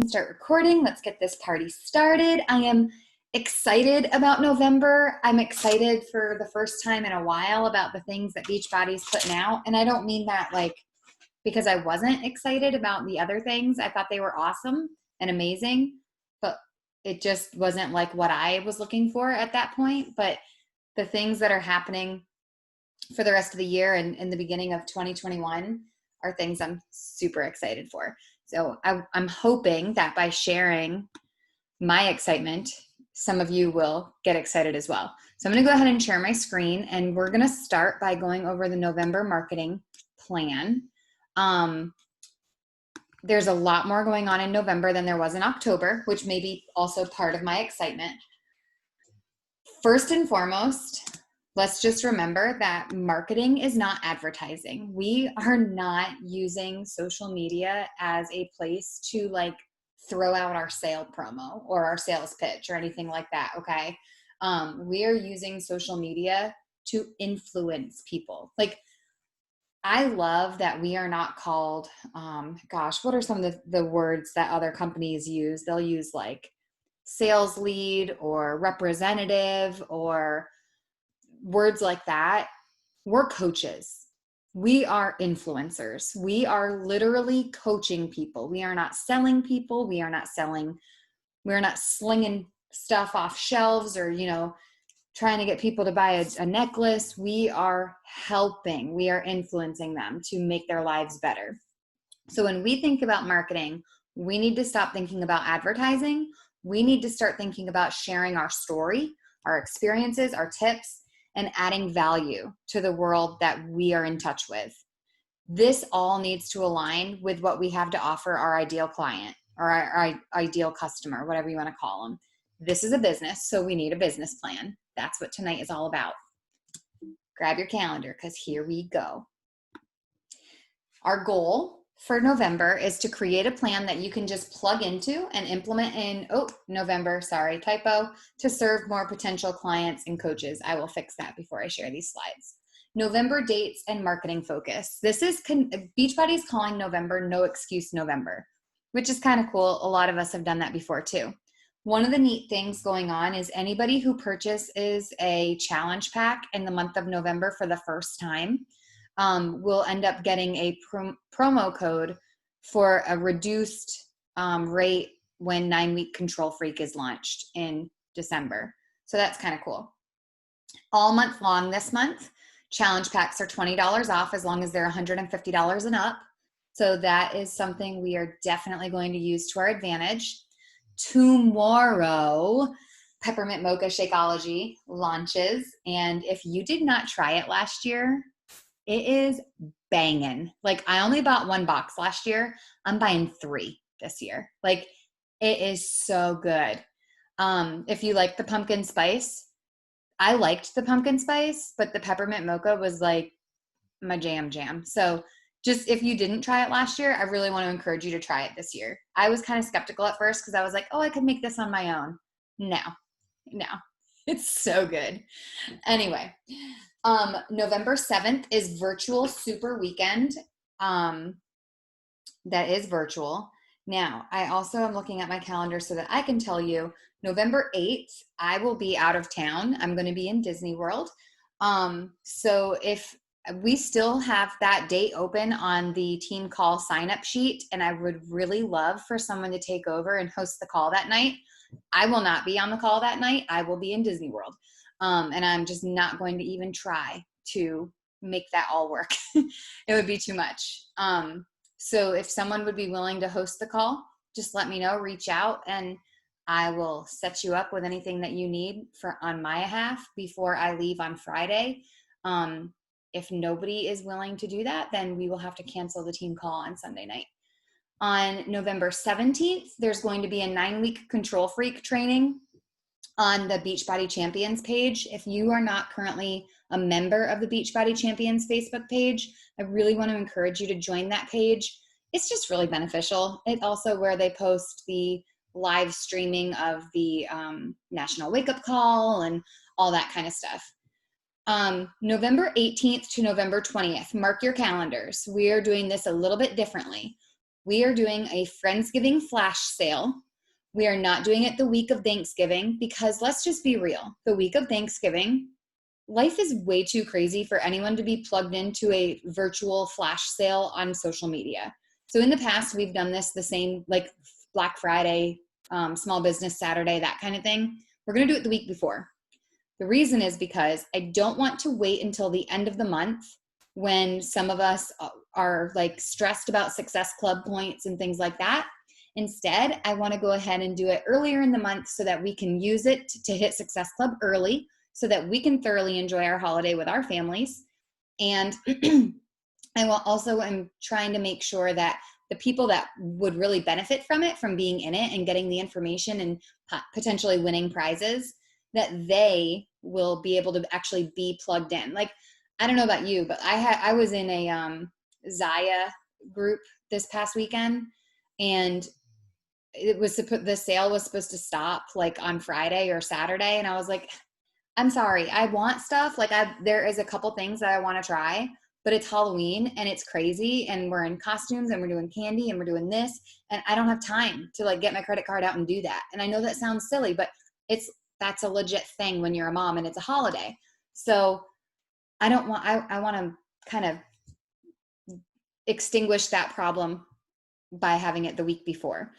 can start recording. Let's get this party started. I am excited about November. I'm excited for the first time in a while about the things that Beachbody's putting out. And I don't mean that like because I wasn't excited about the other things. I thought they were awesome and amazing, but it just wasn't like what I was looking for at that point. But the things that are happening for the rest of the year and in the beginning of 2021 are things I'm super excited for. So I'm hoping that by sharing my excitement, some of you will get excited as well. So I'm going to go ahead and share my screen, and we're going to start by going over the November marketing plan. There's a lot more going on in November than there was in October, which may be also part of my excitement. First and foremost, let's just remember that marketing is not advertising. We are not using social media as a place to like throw out our sale promo or our sales pitch or anything like that, okay? We are using social media to influence people. Like, I love that we are not called, what are some of the words that other companies use? They'll use like sales lead or representative or words like that. We're coaches. We are influencers. We are literally coaching people. We are not selling people. We're not slinging stuff off shelves or, trying to get people to buy a necklace. We are helping. We are influencing them to make their lives better. So when we think about marketing, we need to stop thinking about advertising. We need to start thinking about sharing our story, our experiences, our tips, and adding value to the world that we are in touch with. This all needs to align with what we have to offer our ideal client or our ideal customer, whatever you want to call them. This is a business, so we need a business plan. That's what tonight is all about. Grab your calendar because here we go. Our goal for November is to create a plan that you can just plug into and implement in November, to serve more potential clients and coaches. I will fix that before I share these slides. November dates and marketing focus. This is Beachbody is calling November No Excuse November, which is kind of cool. A lot of us have done that before too. One of the neat things going on is anybody who purchases a challenge pack in the month of November for the first time will end up getting a promo code for a reduced rate when 9-week Control Freak is launched in December. So that's kind of cool. All month long this month, challenge packs are $20 off as long as they're $150 and up. So that is something we are definitely going to use to our advantage. Tomorrow, Peppermint Mocha Shakeology launches. And if you did not try it last year, it is banging. Like, I only bought 1 box last year. I'm buying 3 this year. Like, it is so good. If you like the pumpkin spice, I liked the pumpkin spice, but the peppermint mocha was like my jam. So just if you didn't try it last year, I really want to encourage you to try it this year. I was kind of skeptical at first because I was like, I could make this on my own. No, it's so good. Anyway, November 7th is virtual super weekend. That is virtual. Now, I also am looking at my calendar so that I can tell you November 8th, I will be out of town. I'm going to be in Disney World. So if we still have that date open on the team call sign-up sheet, and I would really love for someone to take over and host the call that night. I will not be on the call that night. I will be in Disney World. And I'm just not going to even try to make that all work. It would be too much. So if someone would be willing to host the call, just let me know, reach out, and I will set you up with anything that you need on my behalf before I leave on Friday. If nobody is willing to do that, then we will have to cancel the team call on Sunday night. On November 17th, there's going to be a 9-week Control Freak training on the Beachbody Champions page. If you are not currently a member of the Beachbody Champions Facebook page, I really want to encourage you to join that page. It's just really beneficial. It's also where they post the live streaming of the National Wake Up Call and all that kind of stuff. November 18th to November 20th, mark your calendars. We are doing this a little bit differently. we are doing a Friendsgiving flash sale. We are not doing it the week of Thanksgiving because let's just be real. The week of Thanksgiving, life is way too crazy for anyone to be plugged into a virtual flash sale on social media. So in the past, we've done this the same, like Black Friday, Small Business Saturday, that kind of thing. We're going to do it the week before. The reason is because I don't want to wait until the end of the month when some of us are like stressed about Success Club points and things like that. Instead, I want to go ahead and do it earlier in the month so that we can use it to hit Success Club early so that we can thoroughly enjoy our holiday with our families. And I will also am trying to make sure that the people that would really benefit from it, from being in it and getting the information and potentially winning prizes, that they will be able to actually be plugged in. Like, I don't know about you, but I was in a Zaya group this past weekend, and the sale was supposed to stop like on Friday or Saturday, and I was like, I'm sorry, I want stuff. Like, there is a couple things that I want to try, but it's Halloween and it's crazy, and we're in costumes and we're doing candy and we're doing this, and I don't have time to like get my credit card out and do that. And I know that sounds silly, but that's a legit thing when you're a mom and it's a holiday. So I want to kind of extinguish that problem by having it the week before.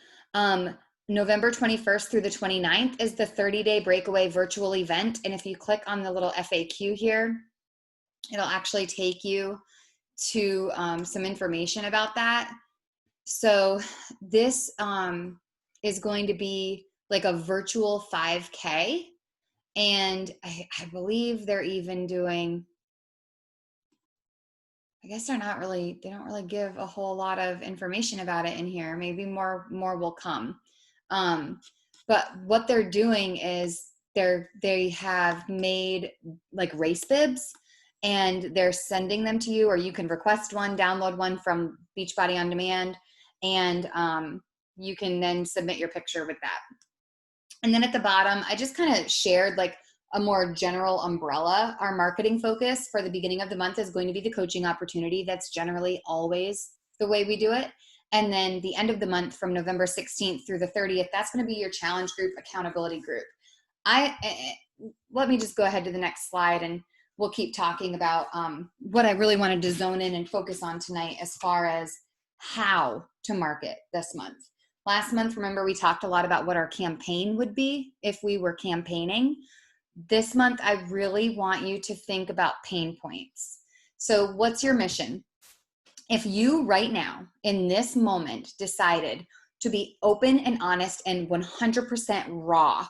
November 21st through the 29th is the 30-day breakaway virtual event. And if you click on the little FAQ here, it'll actually take you to some information about that. So this is going to be like a virtual 5K. And I believe they're even doing, I guess they don't really give a whole lot of information about it in here. Maybe more will come. But what they're doing is they have made like race bibs, and they're sending them to you, or you can request one, download one from Beachbody On Demand, and you can then submit your picture with that. And then at the bottom, I just kind of shared like a more general umbrella. Our marketing focus for the beginning of the month is going to be the coaching opportunity. That's generally always the way we do it. And then the end of the month from November 16th through the 30th, that's going to be your challenge group, accountability group. Let me just go ahead to the next slide, and we'll keep talking about what I really wanted to zone in and focus on tonight as far as how to market this month. Last month, remember, we talked a lot about what our campaign would be if we were campaigning. This month, I really want you to think about pain points. So what's your mission? If you right now, in this moment, decided to be open and honest and 100% raw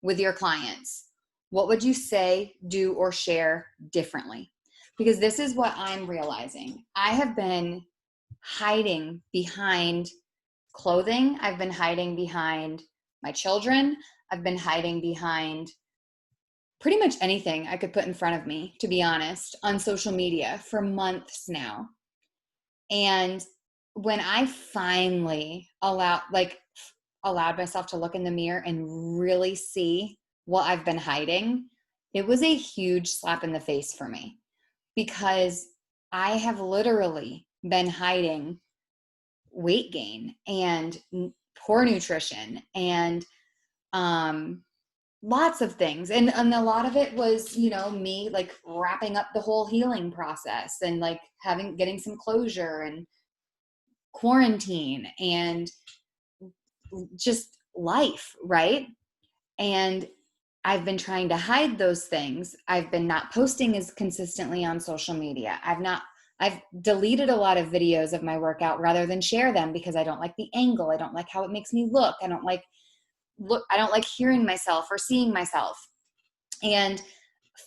with your clients, what would you say, do, or share differently? Because this is what I'm realizing. I have been hiding behind clothing. I've been hiding behind my children. I've been hiding behind pretty much anything I could put in front of me, to be honest, on social media for months now. And when I finally allowed myself to look in the mirror and really see what I've been hiding, it was a huge slap in the face for me, because I have literally been hiding weight gain and poor nutrition and lots of things. And a lot of it was, me like wrapping up the whole healing process and like getting some closure and quarantine and just life, right? And I've been trying to hide those things. I've been not posting as consistently on social media. I've deleted a lot of videos of my workout rather than share them because I don't like the angle. I don't like how it makes me look. I don't like hearing myself or seeing myself. And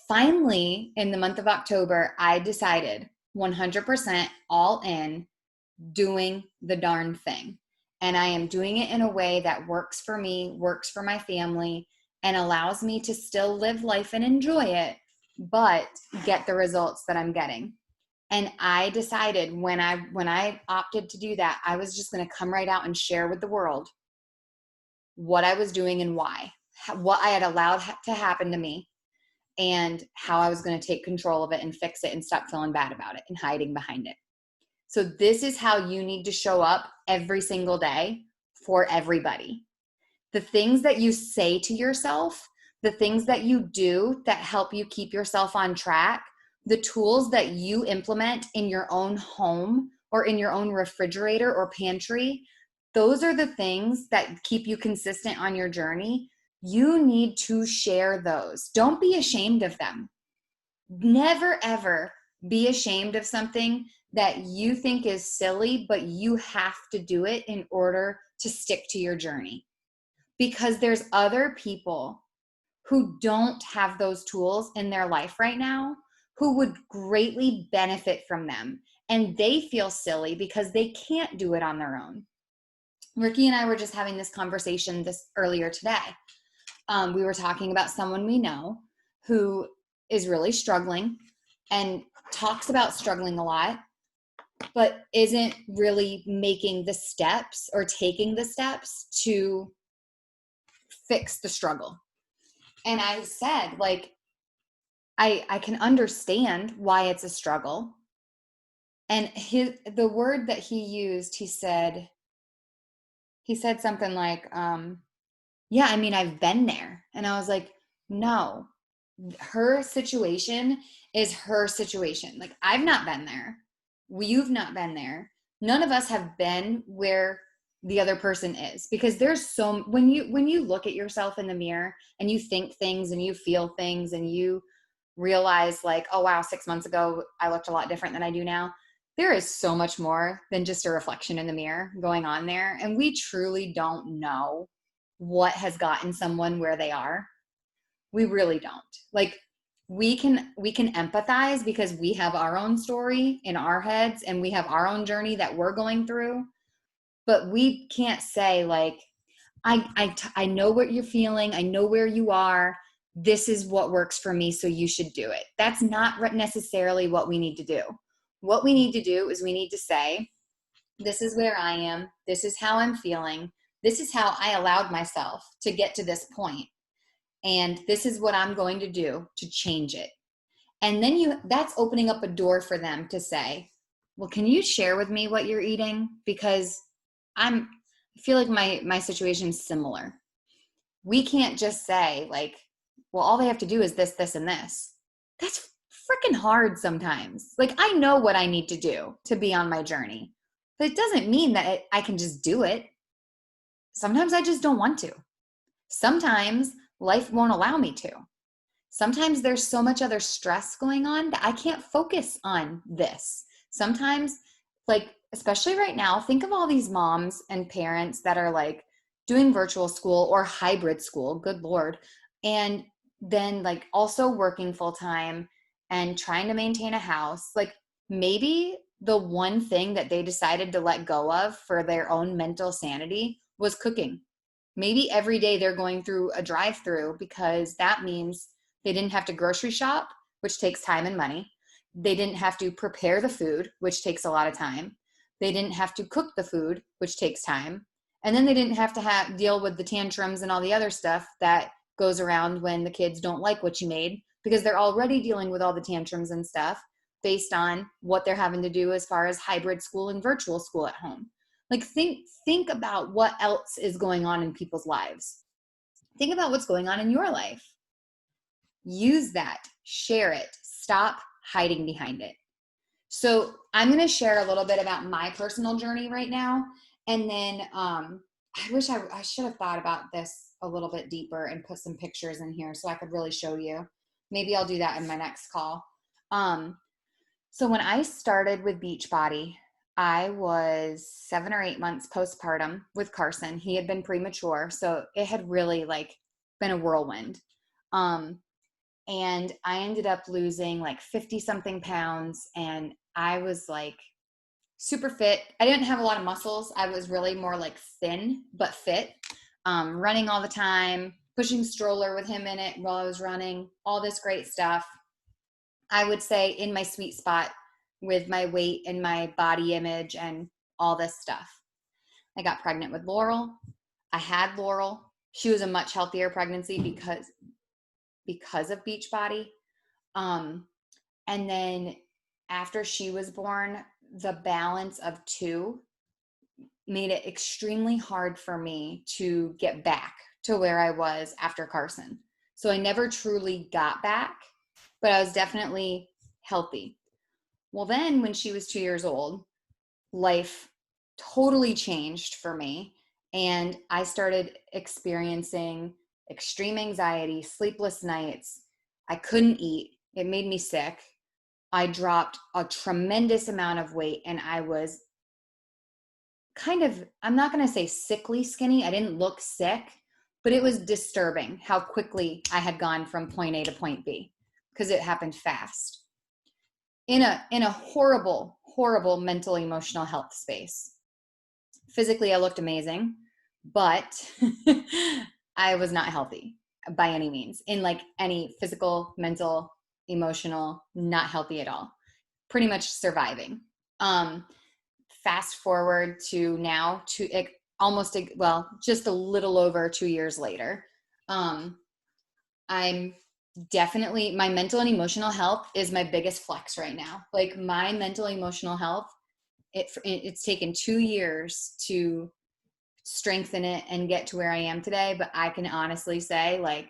finally, in the month of October, I decided 100% all in, doing the darn thing. And I am doing it in a way that works for me, works for my family, and allows me to still live life and enjoy it, but get the results that I'm getting. And I decided when I opted to do that, I was just going to come right out and share with the world what I was doing and why, what I had allowed to happen to me, and how I was going to take control of it and fix it and stop feeling bad about it and hiding behind it. So this is how you need to show up every single day for everybody. The things that you say to yourself, the things that you do that help you keep yourself on track, the tools that you implement in your own home or in your own refrigerator or pantry, those are the things that keep you consistent on your journey. You need to share those. Don't be ashamed of them. Never, ever be ashamed of something that you think is silly, but you have to do it in order to stick to your journey. Because there's other people who don't have those tools in their life right now who would greatly benefit from them. And they feel silly because they can't do it on their own. Ricky and I were just having this conversation earlier today. We were talking about someone we know who is really struggling and talks about struggling a lot, but isn't really making the steps or taking the steps to fix the struggle. And I said, like, I can understand why it's a struggle. And the word that he used, he said something like, yeah, I mean, I've been there. And I was like, no, her situation is her situation. Like, I've not been there. You've not been there. None of us have been where the other person is, because there's when you look at yourself in the mirror and you think things and you feel things and you realize, like, oh wow, 6 months ago I looked a lot different than I do now. There is so much more than just a reflection in the mirror going on there, and we truly don't know what has gotten someone where they are. We really don't. Like, we can empathize because we have our own story in our heads and we have our own journey that we're going through, but we can't say, like, I know what you're feeling, I know where you are, this is what works for me, so you should do it. That's not necessarily what we need to do. What we need to do is we need to say, this is where I am, this is how I'm feeling, this is how I allowed myself to get to this point, and this is what I'm going to do to change it. And then that's opening up a door for them to say, well, can you share with me what you're eating? Because I feel like my situation is similar. We can't just say, like, well, all they have to do is this, this, and this. That's freaking hard sometimes. Like, I know what I need to do to be on my journey, but it doesn't mean that I can just do it. Sometimes I just don't want to. Sometimes life won't allow me to. Sometimes there's so much other stress going on that I can't focus on this. Sometimes, like, especially right now, think of all these moms and parents that are like doing virtual school or hybrid school, good Lord, and then like also working full time and trying to maintain a house. Like, maybe the one thing that they decided to let go of for their own mental sanity was cooking. Maybe every day they're going through a drive-through because that means they didn't have to grocery shop, which takes time and money. They didn't have to prepare the food, which takes a lot of time. They didn't have to cook the food, which takes time. And then they didn't have to deal with the tantrums and all the other stuff that goes around when the kids don't like what you made, because they're already dealing with all the tantrums and stuff based on what they're having to do as far as hybrid school and virtual school at home. Like, think about what else is going on in people's lives. Think about what's going on in your life. Use that, share it, stop hiding behind it. So I'm going to share a little bit about my personal journey right now. And then I wish I should have thought about this a little bit deeper and put some pictures in here so I could really show you. Maybe I'll do that in my next call. So when I started with Beachbody, I was 7 or 8 months postpartum with Carson. He had been premature, so it had really like been a whirlwind. And I ended up losing like 50 something pounds, and I was like super fit. I didn't have a lot of muscles. I was really more like thin, but fit, running all the time, pushing stroller with him in it while I was running, all this great stuff. I would say in my sweet spot with my weight and my body image and all this stuff. I got pregnant with Laurel. I had Laurel. She was a much healthier pregnancy because of Beachbody. And then after she was born, the balance of two made it extremely hard for me to get back to where I was after Carson. So I never truly got back, but I was definitely healthy. Well, then when she was 2 years old, life totally changed for me. And I started experiencing extreme anxiety, sleepless nights. I couldn't eat. It made me sick. I dropped a tremendous amount of weight and I was kind of, I'm not going to say sickly skinny. I didn't look sick, but it was disturbing how quickly I had gone from point A to point B because it happened fast in a horrible mental emotional health space. Physically, I looked amazing, but I was not healthy by any means in like any physical, mental, emotional, not healthy at all. Pretty much surviving. Fast forward to now, to almost, well, just a little over 2 years later. I'm definitely, my mental and emotional health is my biggest flex right now. Like my mental emotional health, it's taken 2 years to strengthen it and get to where I am today. But I can honestly say like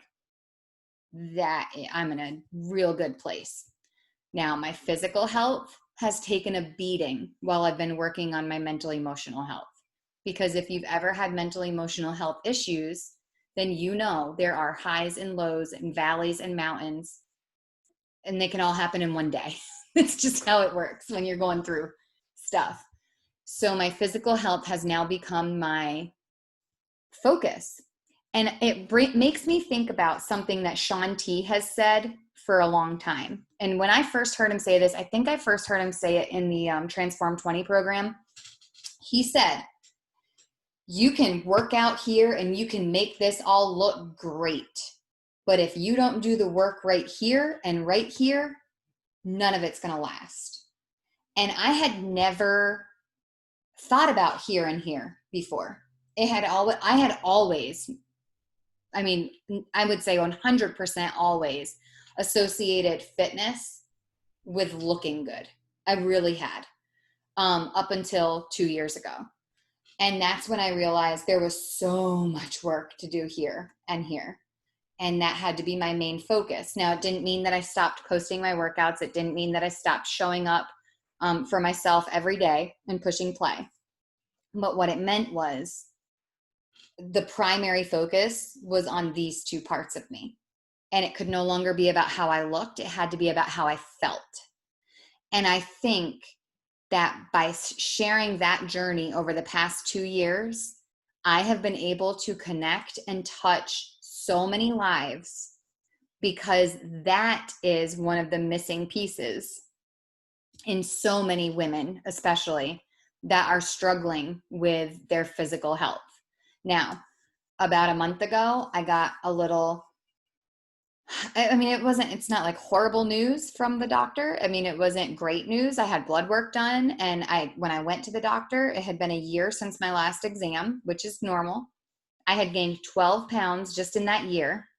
that I'm in a real good place. Now, my physical health has taken a beating while I've been working on my mental emotional health. Because if you've ever had mental emotional health issues, then you know there are highs and lows and valleys and mountains, and they can all happen in one day. It's just how it works when you're going through stuff. So my physical health has now become my focus. And it makes me think about something that Shaun T has said for a long time. And when I first heard him say this, I think I first heard him say it in the Transform 20 program. He said, you can work out here and you can make this all look great. But if you don't do the work right here and right here, none of it's going to last. And I had never thought about here and here before. I had always, I mean, I would say 100% always associated fitness with looking good. I really had, up until 2 years ago. And that's when I realized there was so much work to do here and here. And that had to be my main focus. Now, it didn't mean that I stopped posting my workouts. It didn't mean that I stopped showing up for myself every day and pushing play. But what it meant was the primary focus was on these two parts of me. And it could no longer be about how I looked. It had to be about how I felt. And I think that by sharing that journey over the past 2 years, I have been able to connect and touch so many lives, because that is one of the missing pieces in so many women, especially, that are struggling with their physical health. Now, about a month ago, I got a little, I mean, it's not like horrible news from the doctor. I mean, it wasn't great news. I had blood work done. And when I went to the doctor, it had been a year since my last exam, which is normal. I had gained 12 pounds just in that year.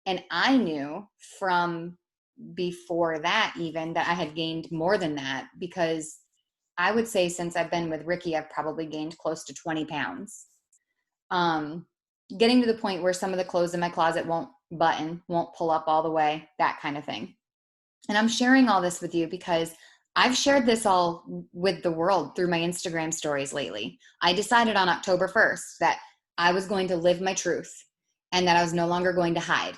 And I knew from before that even that I had gained more than that, because I would say since I've been with Ricky, I've probably gained close to 20 pounds. Getting to the point where some of the clothes in my closet won't pull up all the way, that kind of thing. And I'm sharing all this with you because I've shared this all with the world through my Instagram stories lately. I decided on October 1st that I was going to live my truth and that I was no longer going to hide.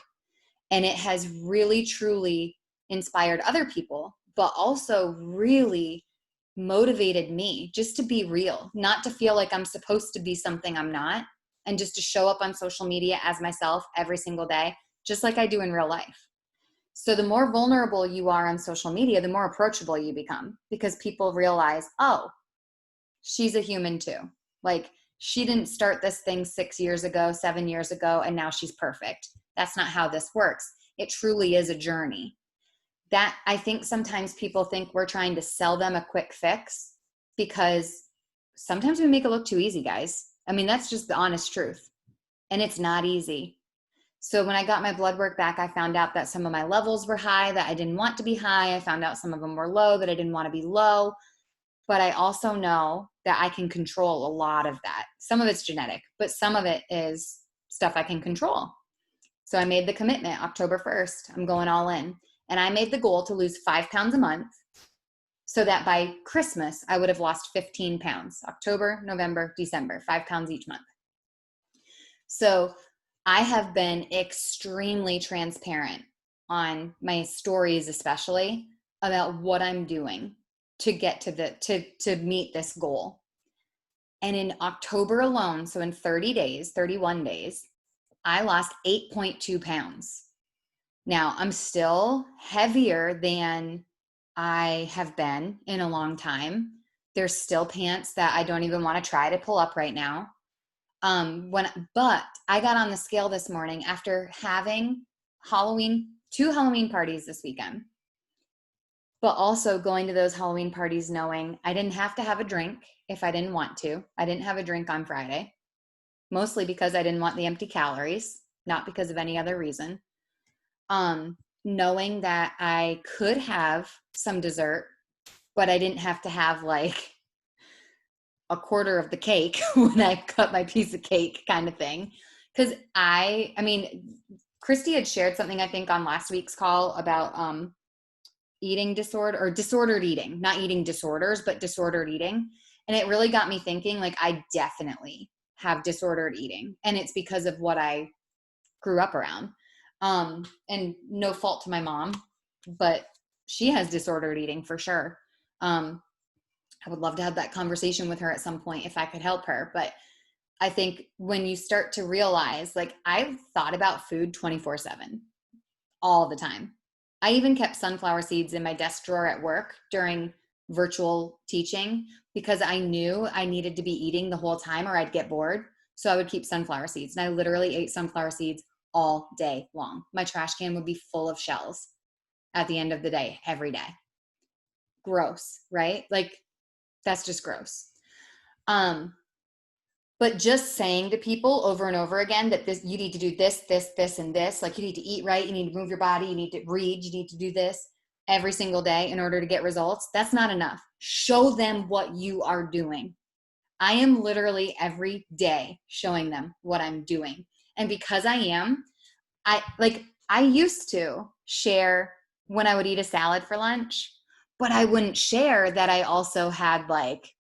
And it has really, truly inspired other people, but also really motivated me just to be real, not to feel like I'm supposed to be something I'm not, and just to show up on social media as myself every single day, just like I do in real life. So the more vulnerable you are on social media, the more approachable you become, because people realize, oh, she's a human too. Like, she didn't start this thing 6 years ago, 7 years ago, and now she's perfect. That's not how this works. It truly is a journey. That, I think sometimes people think we're trying to sell them a quick fix, because sometimes we make it look too easy, guys. I mean, that's just the honest truth. And it's not easy. So when I got my blood work back, I found out that some of my levels were high that I didn't want to be high. I found out some of them were low that I didn't want to be low. but I also know that I can control a lot of that. Some of it's genetic, but some of it is stuff I can control. So I made the commitment October 1st. I'm going all in. And I made the goal to lose 5 pounds a month so that by Christmas, I would have lost 15 pounds. October, November, December, 5 pounds each month. So I have been extremely transparent on my stories, especially about what I'm doing to get to meet this goal. And in October alone, so in 31 days, I lost 8.2 pounds. Now I'm still heavier than I have been in a long time. There's still pants that I don't even want to try to pull up right now. But I got on the scale this morning after having two Halloween parties this weekend, but also going to those Halloween parties knowing I didn't have to have a drink if I didn't want to. I didn't have a drink on Friday, mostly because I didn't want the empty calories, not because of any other reason. Knowing that I could have some dessert, but I didn't have to have like a quarter of the cake when I cut my piece of cake kind of thing. Cause I mean, Christy had shared something, I think on last week's call about, eating disorder or disordered eating, not eating disorders, but disordered eating. And it really got me thinking, like, I definitely have disordered eating, and it's because of what I grew up around. And no fault to my mom, but she has disordered eating for sure. I would love to have that conversation with her at some point if I could help her. But I think when you start to realize, like, I've thought about food 24/7 all the time. I even kept sunflower seeds in my desk drawer at work during virtual teaching because I knew I needed to be eating the whole time or I'd get bored. So I would keep sunflower seeds, and I literally ate sunflower seeds all day long. My trash can would be full of shells at the end of the day, every day. Gross, right? Like, that's just gross. But just saying to people over and over again that this, you need to do this, this, this, and this, like you need to eat right, you need to move your body, you need to read, you need to do this every single day in order to get results, that's not enough. Show them what you are doing. I am literally every day showing them what I'm doing. And because I am, I used to share when I would eat a salad for lunch, but I wouldn't share that I also had like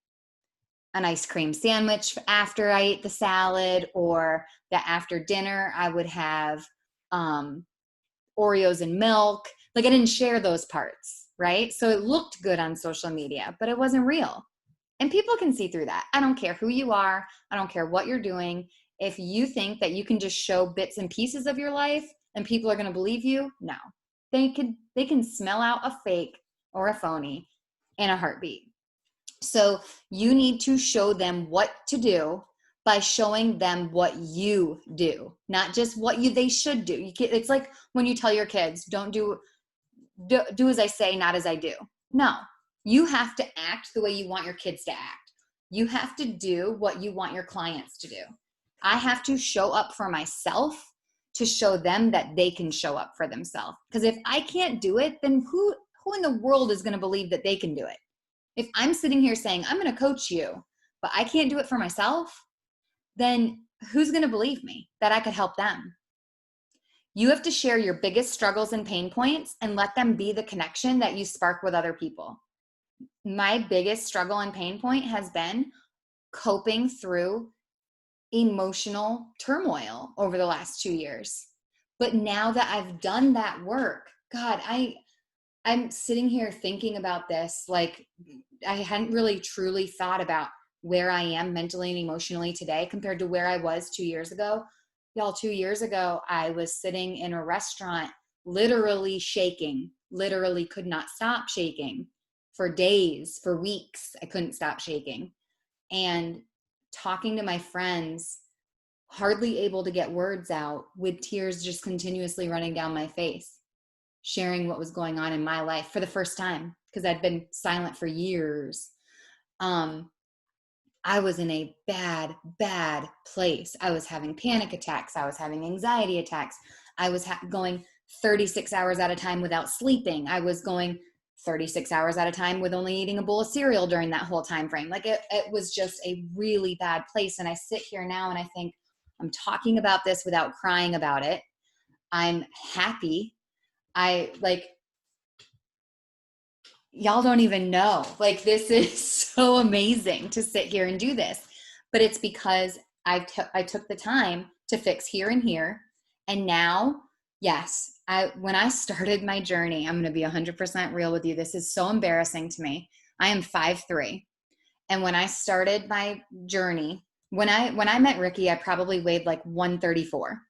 an ice cream sandwich after I ate the salad, or that after dinner I would have Oreos and milk. Like, I didn't share those parts, right? So it looked good on social media, but it wasn't real. And people can see through that. I don't care who you are. I don't care what you're doing. If you think that you can just show bits and pieces of your life and people are going to believe you, no. They can smell out a fake or a phony in a heartbeat. So you need to show them what to do by showing them what you do, not just what they should do. It's like when you tell your kids, don't do as I say, not as I do. No, you have to act the way you want your kids to act. You have to do what you want your clients to do. I have to show up for myself to show them that they can show up for themselves. Because if I can't do it, then who in the world is going to believe that they can do it? If I'm sitting here saying, I'm going to coach you, but I can't do it for myself, then who's going to believe me that I could help them? You have to share your biggest struggles and pain points and let them be the connection that you spark with other people. My biggest struggle and pain point has been coping through emotional turmoil over the last 2 years. But now that I've done that work, God, I'm sitting here thinking about this, like I hadn't really truly thought about where I am mentally and emotionally today compared to where I was 2 years ago. Y'all, 2 years ago, I was sitting in a restaurant, literally shaking, literally could not stop shaking for days, for weeks. I couldn't stop shaking. And talking to my friends, hardly able to get words out, with tears just continuously running down my face, sharing what was going on in my life for the first time, because I'd been silent for years. I was in a bad place. I was having panic attacks. I was having anxiety attacks. I was going 36 hours at a time without sleeping. I was going 36 hours at a time with only eating a bowl of cereal during that whole time frame. Like it was just a really bad place. And I sit here now and I think, I'm talking about this without crying about it. I'm happy. Y'all don't even know. Like, this is so amazing to sit here and do this. But it's because I took the time to fix here and here. And now, yes, when I started my journey, I'm going to be 100% real with you. This is so embarrassing to me. I am 5'3". And when I started my journey, when I met Ricky, I probably weighed like 134.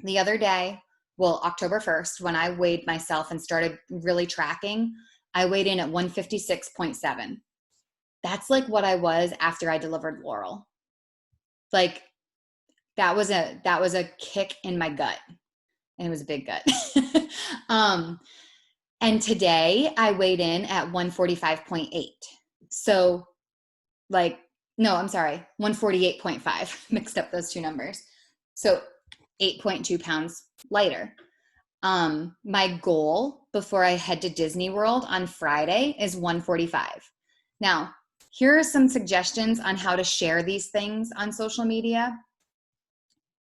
The other day, well, October 1st, when I weighed myself and started really tracking, I weighed in at 156.7. That's like what I was after I delivered Laurel. Like that was a kick in my gut, and it was a big gut. And today I weighed in at 145.8. So like, no, I'm sorry, 148.5. Mixed up those two numbers. So 8.2 pounds lighter. My goal before I head to Disney World on Friday is 145. Now, here are some suggestions on how to share these things on social media.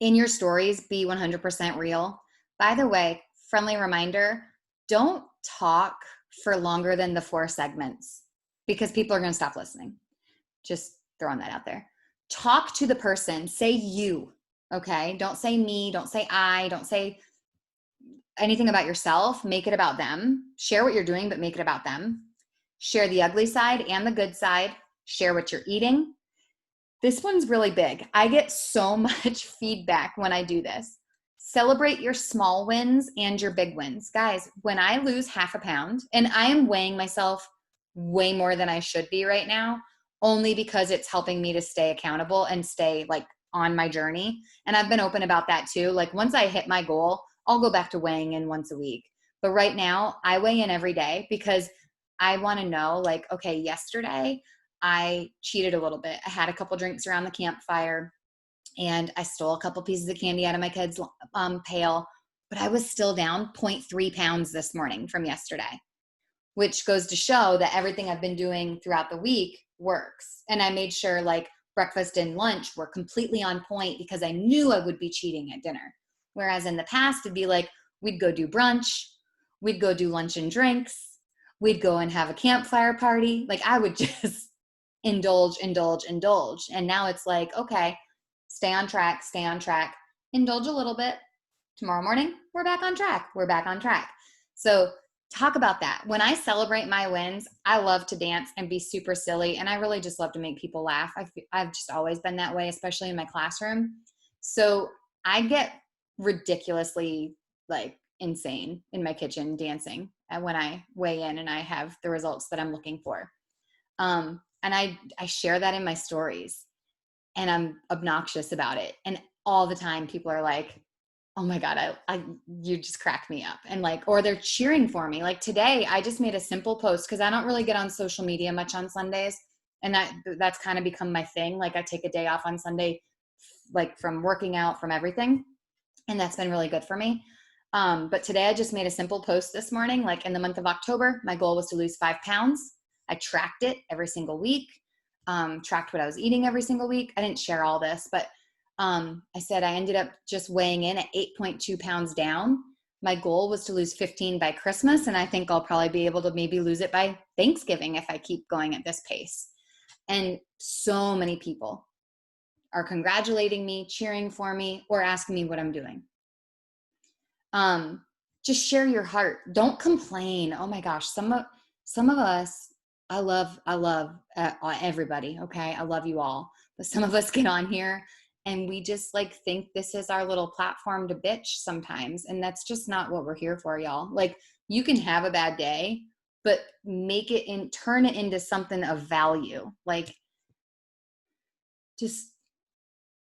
In your stories, be 100% real. By the way, friendly reminder, don't talk for longer than the 4 segments because people are going to stop listening. Just throwing that out there. Talk to the person. Say you, okay? Don't say me. Don't say I. Don't say anything about yourself. Make it about them. Share what you're doing, but make it about them. Share the ugly side and the good side. Share what you're eating. This one's really big. I get so much feedback when I do this. Celebrate your small wins and your big wins. Guys, when I lose half a pound, and I am weighing myself way more than I should be right now, only because it's helping me to stay accountable and stay like on my journey. And I've been open about that too. Like once I hit my goal, I'll go back to weighing in once a week. But right now I weigh in every day because I want to know like, okay, yesterday I cheated a little bit. I had a couple drinks around the campfire and I stole a couple pieces of candy out of my kid's pail, but I was still down 0.3 pounds this morning from yesterday, which goes to show that everything I've been doing throughout the week works. And I made sure like breakfast and lunch were completely on point because I knew I would be cheating at dinner. Whereas in the past, it'd be like, we'd go do brunch, we'd go do lunch and drinks, we'd go and have a campfire party. Like I would just indulge. And now it's like, okay, stay on track, indulge a little bit. Tomorrow morning, we're back on track. So talk about that. When I celebrate my wins, I love to dance and be super silly. And I really just love to make people laugh. I've just always been that way, especially in my classroom. So I get ridiculously like insane in my kitchen dancing when I weigh in and I have the results that I'm looking for. And I share that in my stories and I'm obnoxious about it. And all the time people are like, oh my God, you just crack me up. And like, or they're cheering for me. Like today I just made a simple post because I don't really get on social media much on Sundays. And that's kind of become my thing. Like I take a day off on Sunday, like from working out, from everything. And that's been really good for me. But today I just made a simple post this morning. Like in the month of October, my goal was to lose 5 pounds. I tracked it every single week, tracked what I was eating every single week. I didn't share all this, but I said I ended up just weighing in at 8.2 pounds down. My goal was to lose 15 by Christmas. And I think I'll probably be able to maybe lose it by Thanksgiving if I keep going at this pace. And so many people are congratulating me, cheering for me, or asking me what I'm doing. Just share your heart. Don't complain. Oh my gosh. Some of us, I love everybody. Okay. I love you all, but some of us get on here and we just like think this is our little platform to bitch sometimes. And that's just not what we're here for, y'all. Like you can have a bad day, but turn it into something of value. Like just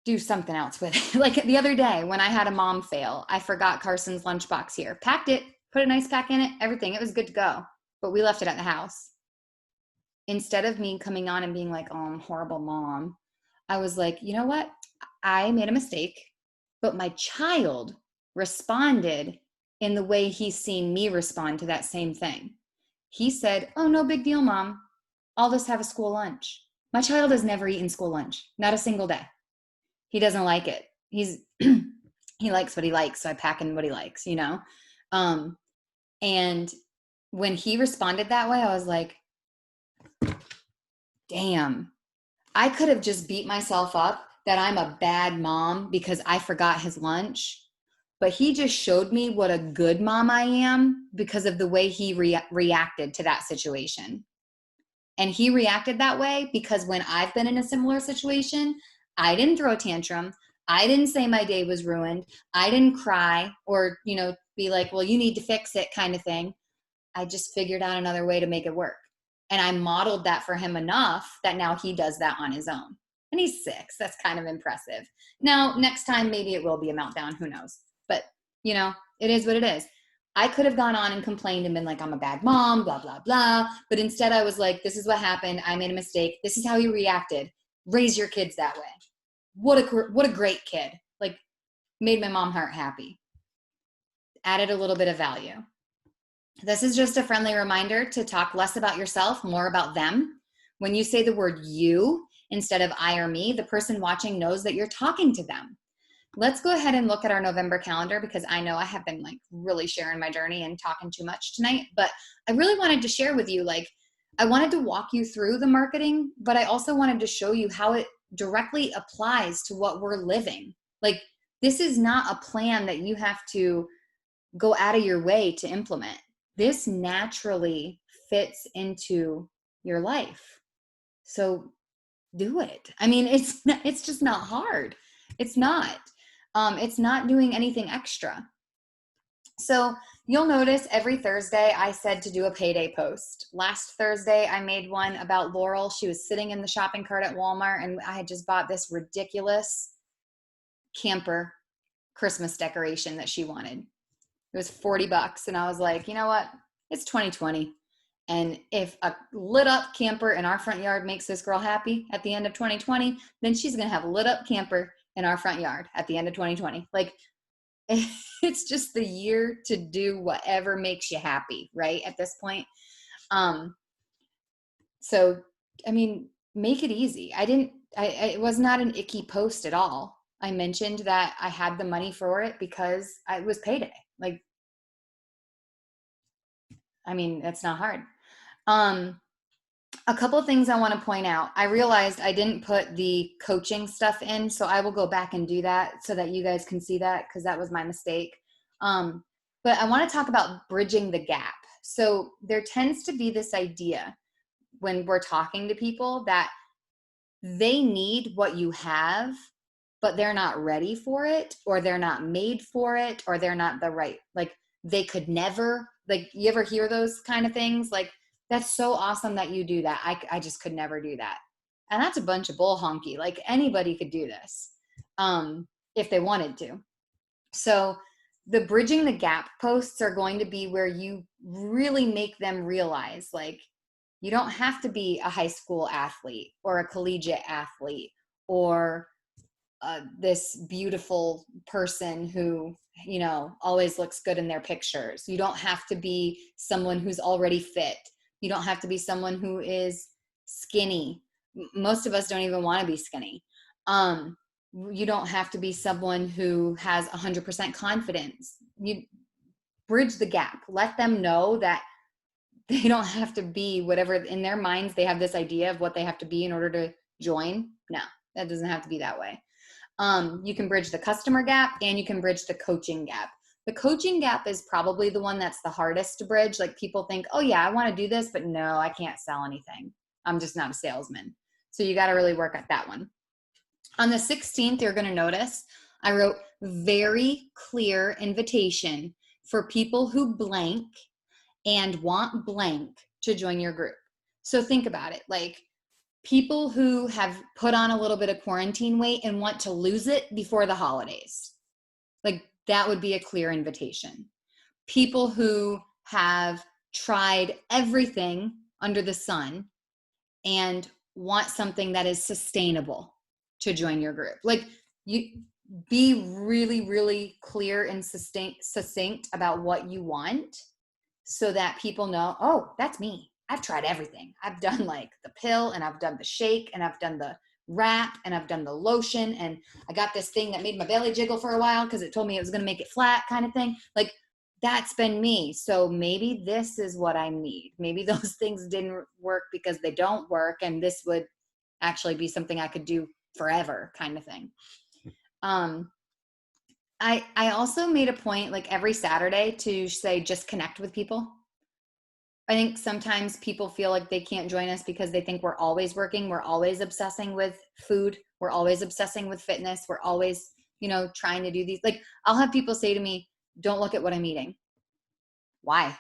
do something else with it. Like the other day when I had a mom fail, I forgot Carson's lunchbox here, packed it, put a nice pack in it, everything. It was good to go, but we left it at the house. Instead of me coming on and being like, oh, I'm a horrible mom, I was like, you know what? I made a mistake, but my child responded in the way he's seen me respond to that same thing. He said, "Oh, no big deal, Mom. I'll just have a school lunch." My child has never eaten school lunch, not a single day. He doesn't like it. He likes what he likes, so I pack in what he likes, you know? Um, and when he responded that way, I was like, damn, I could have just beat myself up that I'm a bad mom because I forgot his lunch. But he just showed me what a good mom I am because of the way he reacted to that situation. And he reacted that way because when I've been in a similar situation, I didn't throw a tantrum. I didn't say my day was ruined. I didn't cry or, be like, well, you need to fix it kind of thing. I just figured out another way to make it work. And I modeled that for him enough that now he does that on his own. And he's 6. That's kind of impressive. Now, next time, maybe it will be a meltdown. Who knows? But, it is what it is. I could have gone on and complained and been like, I'm a bad mom, blah, blah, blah. But instead I was like, this is what happened. I made a mistake. This is how he reacted. Raise your kids that way. What a great kid. Like, made my mom heart happy. Added a little bit of value. This is just a friendly reminder to talk less about yourself, more about them. When you say the word you instead of I or me, the person watching knows that you're talking to them. Let's go ahead and look at our November calendar because I know I have been really sharing my journey and talking too much tonight, but I really wanted to share with you, I wanted to walk you through the marketing, but I also wanted to show you how it directly applies to what we're living. This is not a plan that you have to go out of your way to implement. This naturally fits into your life. So do it. I mean, it's just not hard. It's not. It's not doing anything extra. So you'll notice every Thursday I said to do a payday post. Last Thursday I made one about Laurel. She was sitting in the shopping cart at Walmart and I had just bought this ridiculous camper Christmas decoration that she wanted. It was $40 and I was like, you know what? It's 2020. And if a lit up camper in our front yard makes this girl happy at the end of 2020, then she's going to have a lit up camper in our front yard at the end of 2020. It's just the year to do whatever makes you happy, right? At this point. So, I mean, make it easy. It was not an icky post at all. I mentioned that I had the money for it because it was payday. That's not hard. A couple of things I want to point out. I realized I didn't put the coaching stuff in, so I will go back and do that so that you guys can see that because that was my mistake. But I want to talk about bridging the gap. So there tends to be this idea when we're talking to people that they need what you have, but they're not ready for it, or they're not made for it, or they're not the right, they could never, you ever hear those kind of things? That's so awesome that you do that. I just could never do that. And that's a bunch of bull honky. Anybody could do this if they wanted to. So the bridging the gap posts are going to be where you really make them realize, you don't have to be a high school athlete or a collegiate athlete or this beautiful person who, always looks good in their pictures. You don't have to be someone who's already fit. You don't have to be someone who is skinny. Most of us don't even want to be skinny. You don't have to be someone who has 100% confidence. You bridge the gap. Let them know that they don't have to be whatever in their minds. They have this idea of what they have to be in order to join. No, that doesn't have to be that way. You can bridge the customer gap and you can bridge the coaching gap. The coaching gap is probably the one that's the hardest to bridge. People think, oh yeah, I want to do this, but no, I can't sell anything. I'm just not a salesman. So you got to really work at that one. On the 16th, you're going to notice I wrote very clear invitation for people who blank and want blank to join your group. So think about it. People who have put on a little bit of quarantine weight and want to lose it before the holidays. That would be a clear invitation. People who have tried everything under the sun and want something that is sustainable to join your group. You be really, really clear and succinct about what you want so that people know, oh, that's me. I've tried everything. I've done like the pill, and I've done the shake, and I've done the wrap, and I've done the lotion, and I got this thing that made my belly jiggle for a while because it told me it was going to make it flat, kind of thing. Like, that's been me. So maybe this is what I need. Maybe those things didn't work because they don't work, and this would actually be something I could do forever, kind of thing. I also made a point, like every Saturday, to say just connect with people. I think sometimes people feel like they can't join us because they think we're always working, we're always obsessing with food, we're always obsessing with fitness, we're always, trying to do these. Like, I'll have people say to me, don't look at what I'm eating. Why?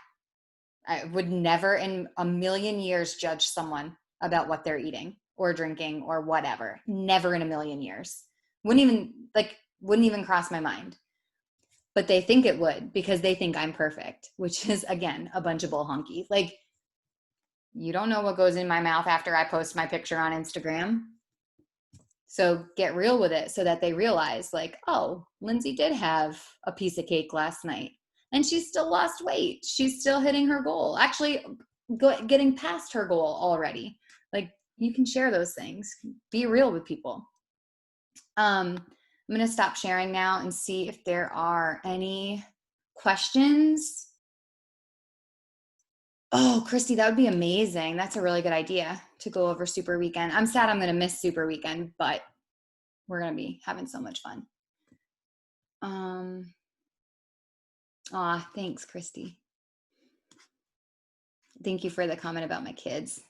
I would never in a million years judge someone about what they're eating or drinking or whatever. Never in a million years. Wouldn't even cross my mind. But they think it would because they think I'm perfect, which is, again, a bunch of bull honky. Like, you don't know what goes in my mouth after I post my picture on Instagram. So get real with it so that they realize, like, oh, Lindsay did have a piece of cake last night and she still lost weight. She's still hitting her goal. Actually, getting past her goal already. Like, you can share those things. Be real with people. I'm going to stop sharing now and see if there are any questions. Oh, Christy, that would be amazing. That's a really good idea to go over Super Weekend. I'm sad I'm going to miss Super Weekend, but we're going to be having so much fun. Thanks, Christy. Thank you for the comment about my kids.